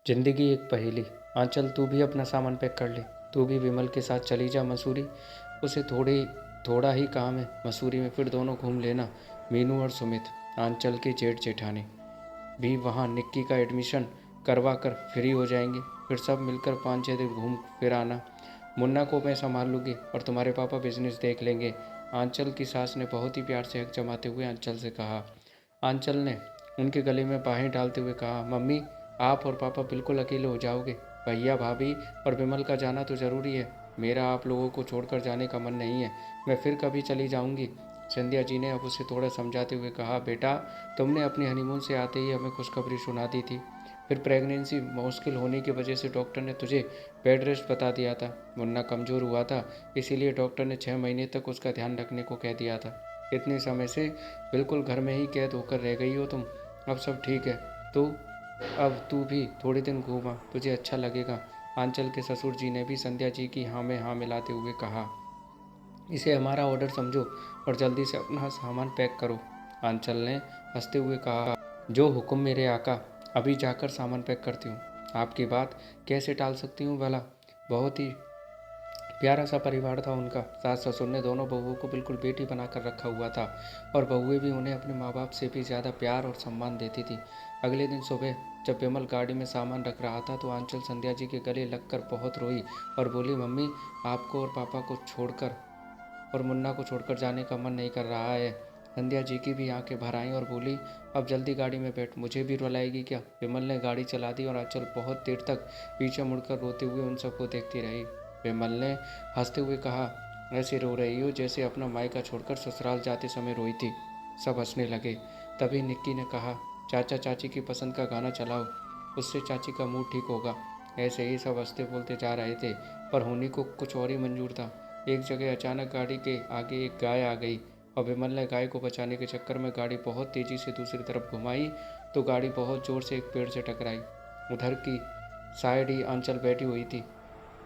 जिंदगी एक पहेली। आंचल तू भी अपना सामान पैक कर ले, तू भी विमल के साथ चली जा मसूरी। उसे थोड़ा ही काम है मसूरी में, फिर दोनों घूम लेना। मीनू और सुमित, आंचल के जेठ जेठानी, भी वहाँ निक्की का एडमिशन करवा कर फ्री हो जाएंगे। फिर सब मिलकर 5-6 दिन घूम फिर आना। मुन्ना को मैं संभाल लूँगी और तुम्हारे पापा बिजनेस देख लेंगे। आंचल की सास ने बहुत ही प्यार से हक जमाते हुए आंचल से कहा। आंचल ने उनके गले में बाहें डालते हुए कहा, मम्मी आप और पापा बिल्कुल अकेले हो जाओगे। भैया भाभी और विमल का जाना तो ज़रूरी है। मेरा आप लोगों को छोड़कर जाने का मन नहीं है। मैं फिर कभी चली जाऊंगी। संध्या जी ने अब उसे थोड़ा समझाते हुए कहा, बेटा तुमने अपनी हनीमून से आते ही हमें खुशखबरी सुना दी थी। फिर प्रेगनेंसी मुश्किल होने की वजह से डॉक्टर ने तुझे बेड रेस्ट बता दिया था। मुन्ना कमज़ोर हुआ था, इसीलिए डॉक्टर ने 6 महीने तक उसका ध्यान रखने को कह दिया था। इतने समय से बिल्कुल घर में ही कैद होकर रह गई हो तुम। अब सब ठीक है तो अब तू भी थोड़े दिन घूमा, तुझे अच्छा लगेगा। आंचल के ससुर जी ने भी संध्या जी की हाँ में हाँ मिलाते हुए कहा, इसे हमारा ऑर्डर समझो और जल्दी से अपना सामान पैक करो। आंचल ने हंसते हुए कहा, जो हुक्म मेरे आका, अभी जाकर सामान पैक करती हूँ। आपकी बात कैसे टाल सकती हूँ भला। बहुत ही प्यारा सा परिवार था उनका। सास ससुर ने दोनों बहुओं को बिल्कुल बेटी बनाकर रखा हुआ था और बहुएं भी उन्हें अपने माँ बाप से भी ज़्यादा प्यार और सम्मान देती थी। अगले दिन सुबह जब विमल गाड़ी में सामान रख रहा था तो आंचल संध्या जी के गले लगकर बहुत रोई और बोली, मम्मी आपको और पापा को छोड़कर और मुन्ना को छोड़कर जाने का मन नहीं कर रहा है। संध्या जी की भी आंखें भर आईं और बोली, अब जल्दी गाड़ी में बैठ, मुझे भी रुलाएगी क्या। विमल ने गाड़ी चला दी और आंचल बहुत देर तक पीछे मुड़कर रोते हुए उन सबको देखती रही। विमल ने हंसते हुए कहा, ऐसे रो रही हो जैसे अपना मायका छोड़कर ससुराल जाते समय रोई थी। सब हंसने लगे। तभी निक्की ने कहा, चाचा चाची की पसंद का गाना चलाओ, उससे चाची का मूड ठीक होगा। ऐसे ही सब हंसते बोलते जा रहे थे पर होनी को कुछ और ही मंजूर था। एक जगह अचानक गाड़ी के आगे एक गाय आ गई और विमल ने गाय को बचाने के चक्कर में गाड़ी बहुत तेजी से दूसरी तरफ घुमाई तो गाड़ी बहुत जोर से एक पेड़ से टकराई। उधर की साइड ही आंचल बैठी हुई थी।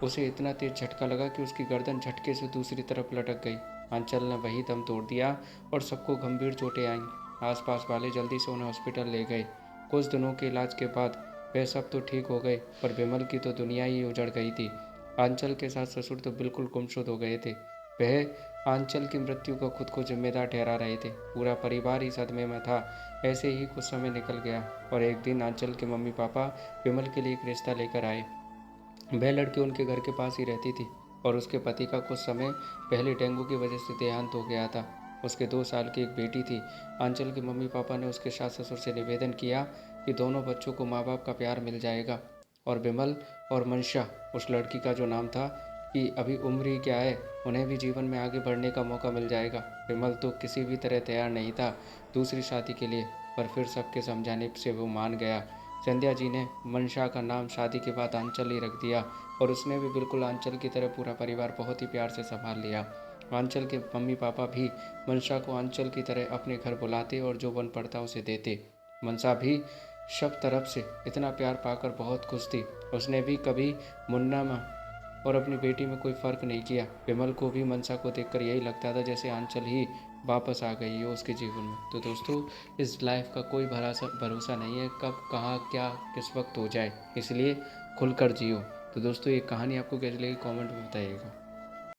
उसे इतना तेज झटका लगा कि उसकी गर्दन झटके से दूसरी तरफ लटक गई। आंचल ने वही दम तोड़ दिया और सबको गंभीर चोटें आईं। आसपास वाले जल्दी से उन्हें हॉस्पिटल ले गए। कुछ दिनों के इलाज के बाद वे सब तो ठीक हो गए पर विमल की तो दुनिया ही उजड़ गई थी। आंचल के सास ससुर तो बिल्कुल गुमशुद हो गए थे। वह आंचल की मृत्यु का खुद को जिम्मेदार ठहरा रहे थे। पूरा परिवार ही सदमे में था। ऐसे ही कुछ समय निकल गया और एक दिन आंचल के मम्मी पापा विमल के लिए एक रिश्ता लेकर आए। वह लड़की उनके घर के पास ही रहती थी और उसके पति का कुछ समय पहले डेंगू की वजह से देहांत हो गया था। उसके 2 साल की एक बेटी थी। आंचल के मम्मी पापा ने उसके सास ससुर से निवेदन किया कि दोनों बच्चों को माँ बाप का प्यार मिल जाएगा और विमल और मंशा, उस लड़की का जो नाम था, कि अभी उम्र ही क्या है, उन्हें भी जीवन में आगे बढ़ने का मौका मिल जाएगा। विमल तो किसी भी तरह तैयार नहीं था दूसरी शादी के लिए, पर फिर सबके समझाने से वो मान गया। संध्या जी ने मंशा का नाम शादी के बाद आंचल ही रख दिया और उसने भी बिल्कुल आंचल की तरह पूरा परिवार बहुत ही प्यार से संभाल लिया। आंचल के मम्मी पापा भी मंशा को आंचल की तरह अपने घर बुलाते और जो बन पड़ता उसे देते। मंशा भी सब तरफ से इतना प्यार पाकर बहुत खुश थी। उसने भी कभी मुन्ना में और अपनी बेटी में कोई फ़र्क नहीं किया। विमल को भी मंशा को देखकर यही लगता था जैसे आंचल ही वापस आ गई हो उसके जीवन में। तो दोस्तों, इस लाइफ का कोई भरोसा नहीं है, कब कहाँ क्या किस वक्त हो जाए, इसलिए खुलकर जियो। तो दोस्तों, ये कहानी आपको कैसी लगी कमेंट में बताइएगा।